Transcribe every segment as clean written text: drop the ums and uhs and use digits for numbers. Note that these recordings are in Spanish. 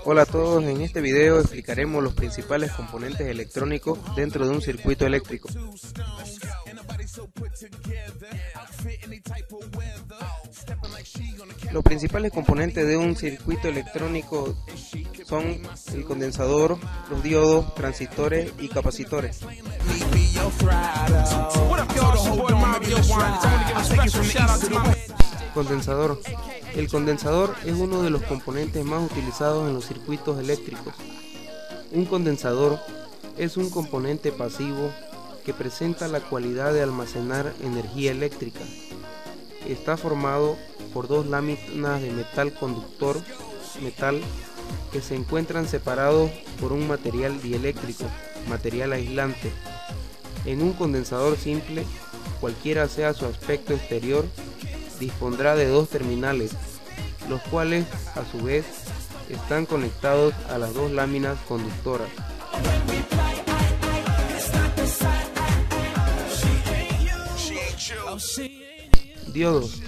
Hola a todos, en este video explicaremos los principales componentes electrónicos dentro de un circuito eléctrico. Los principales componentes de un circuito electrónico son el condensador, los diodos, transistores y capacitores. Condensador. El condensador es uno de los componentes más utilizados en los circuitos eléctricos. Un condensador es un componente pasivo que presenta la cualidad de almacenar energía eléctrica. Está formado por dos láminas de metal conductor, que se encuentran separados por un material dieléctrico, material aislante. En un condensador simple, cualquiera sea su aspecto exterior, dispondrá de dos terminales, los cuales a su vez están conectados a las dos láminas conductoras. Diodos.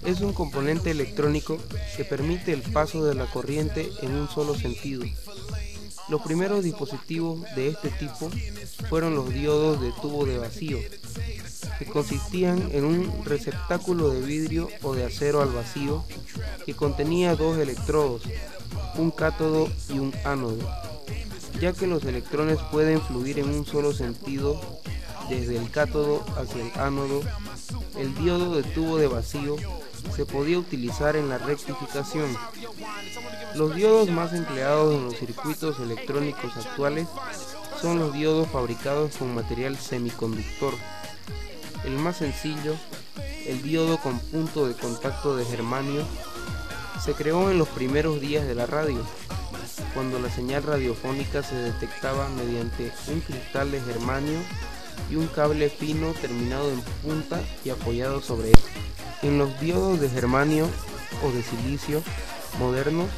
Es un componente electrónico que permite el paso de la corriente en un solo sentido. Los primeros dispositivos de este tipo fueron los diodos de tubo de vacío, que consistían en un receptáculo de vidrio o de acero al vacío que contenía dos electrodos, un cátodo y un ánodo. Ya que los electrones pueden fluir en un solo sentido desde el cátodo hacia el ánodo, el diodo de tubo de vacío se podía utilizar en la rectificación. Los diodos más empleados en los circuitos electrónicos actuales son los diodos fabricados con material semiconductor. El más sencillo, el diodo con punto de contacto de germanio, se creó en los primeros días de la radio, cuando la señal radiofónica se detectaba mediante un cristal de germanio y un cable fino terminado en punta y apoyado sobre él. En los diodos de germanio o de silicio modernos,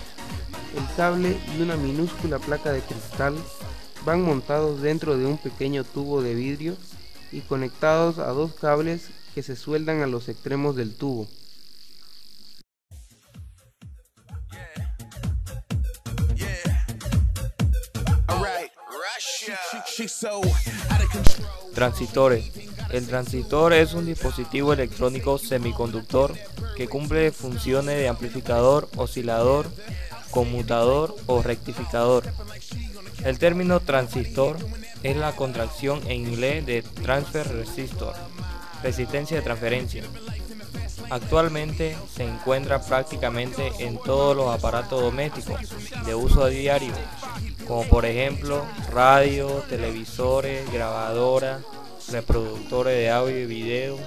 el cable y una minúscula placa de cristal van montados dentro de un pequeño tubo de vidrio y conectados a dos cables que se sueldan a los extremos del tubo. Transistores. El transistor es un dispositivo electrónico semiconductor que cumple funciones de amplificador, oscilador, conmutador o rectificador. El término transistor es la contracción en inglés de transfer resistor, resistencia de transferencia. Actualmente se encuentra prácticamente en todos los aparatos domésticos de uso diario, como por ejemplo radio, televisores, grabadoras, reproductores de audio y video,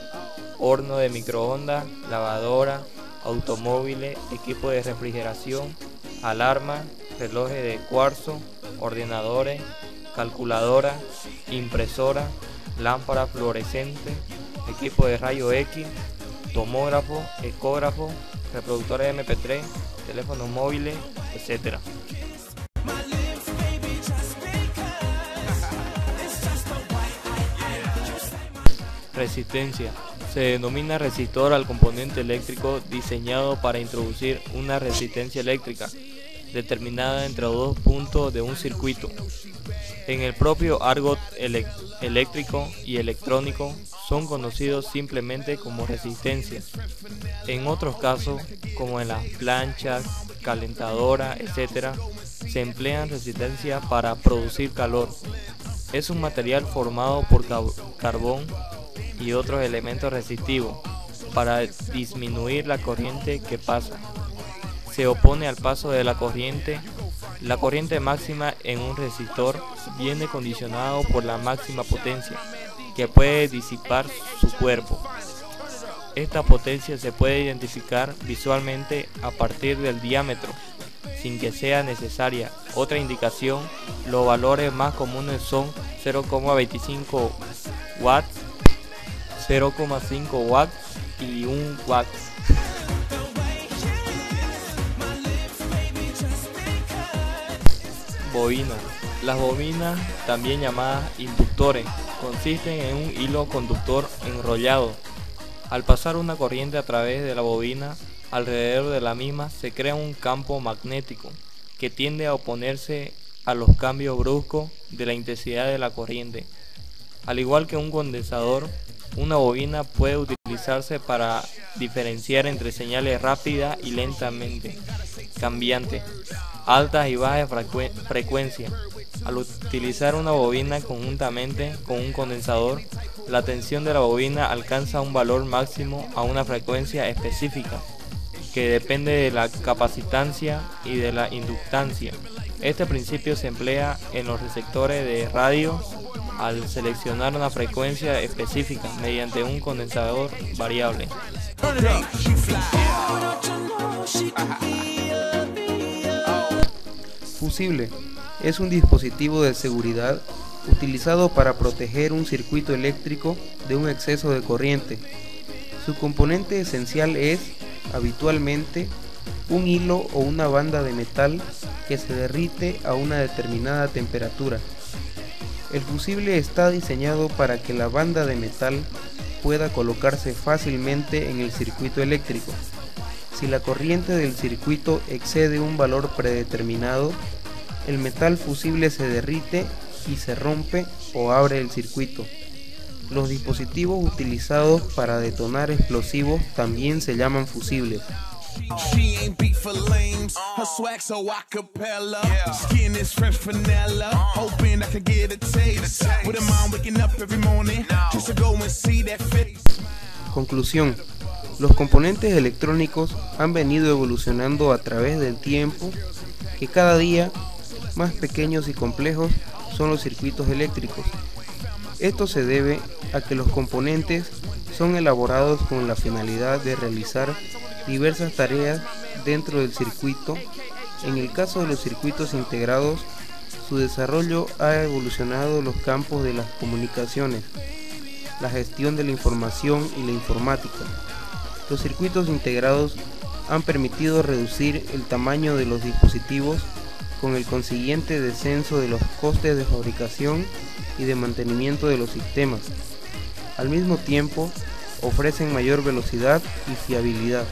horno de microondas, lavadora, automóviles, equipos de refrigeración, alarmas, relojes de cuarzo, ordenadores, calculadoras, impresoras, lámparas fluorescentes, equipos de rayos X, tomógrafo, ecógrafo, reproductores de MP3, teléfonos móviles, etc. Resistencia. Se denomina resistor al componente eléctrico diseñado para introducir una resistencia eléctrica determinada entre los dos puntos de un circuito. En el propio argot eléctrico y electrónico son conocidos simplemente como resistencias. En otros casos, como en las planchas, calentadoras, etc., se emplean resistencias para producir calor. Es un material formado por carbón y otros elementos resistivos para disminuir la corriente que pasa. Se opone al paso de la corriente. La corriente máxima en un resistor viene condicionado por la máxima potencia que puede disipar su cuerpo. Esta potencia se puede identificar visualmente a partir del diámetro, sin que sea necesaria otra indicación. Los valores más comunes son 0,25 watts, 0,5 watts y 1 watt. Bobina. Las bobinas, también llamadas inductores, consisten en un hilo conductor enrollado. Al pasar una corriente a través de la bobina, alrededor de la misma se crea un campo magnético que tiende a oponerse a los cambios bruscos de la intensidad de la corriente. Al igual que un condensador, una bobina puede utilizarse para diferenciar entre señales rápidas y lentamente cambiantes, altas y bajas frecuencias. Al utilizar una bobina conjuntamente con un condensador, la tensión de la bobina alcanza un valor máximo a una frecuencia específica, que depende de la capacitancia y de la inductancia. Este principio se emplea en los receptores de radio al seleccionar una frecuencia específica mediante un condensador variable. Fusible es un dispositivo de seguridad utilizado para proteger un circuito eléctrico de un exceso de corriente. Su componente esencial es, habitualmente, un hilo o una banda de metal que se derrite a una determinada temperatura. El fusible está diseñado para que la banda de metal pueda colocarse fácilmente en el circuito eléctrico. Si la corriente del circuito excede un valor predeterminado, el metal fusible se derrite y se rompe o abre el circuito. Los dispositivos utilizados para detonar explosivos también se llaman fusibles. Conclusión: los componentes electrónicos han venido evolucionando a través del tiempo, que cada día más pequeños y complejos son los circuitos eléctricos. Esto se debe a que los componentes son elaborados con la finalidad de realizar diversas tareas dentro del circuito. En el caso de los circuitos integrados, su desarrollo ha evolucionado los campos de las comunicaciones, la gestión de la información y la informática. Los circuitos integrados han permitido reducir el tamaño de los dispositivos con el consiguiente descenso de los costes de fabricación y de mantenimiento de los sistemas. Al mismo tiempo, ofrecen mayor velocidad y fiabilidad.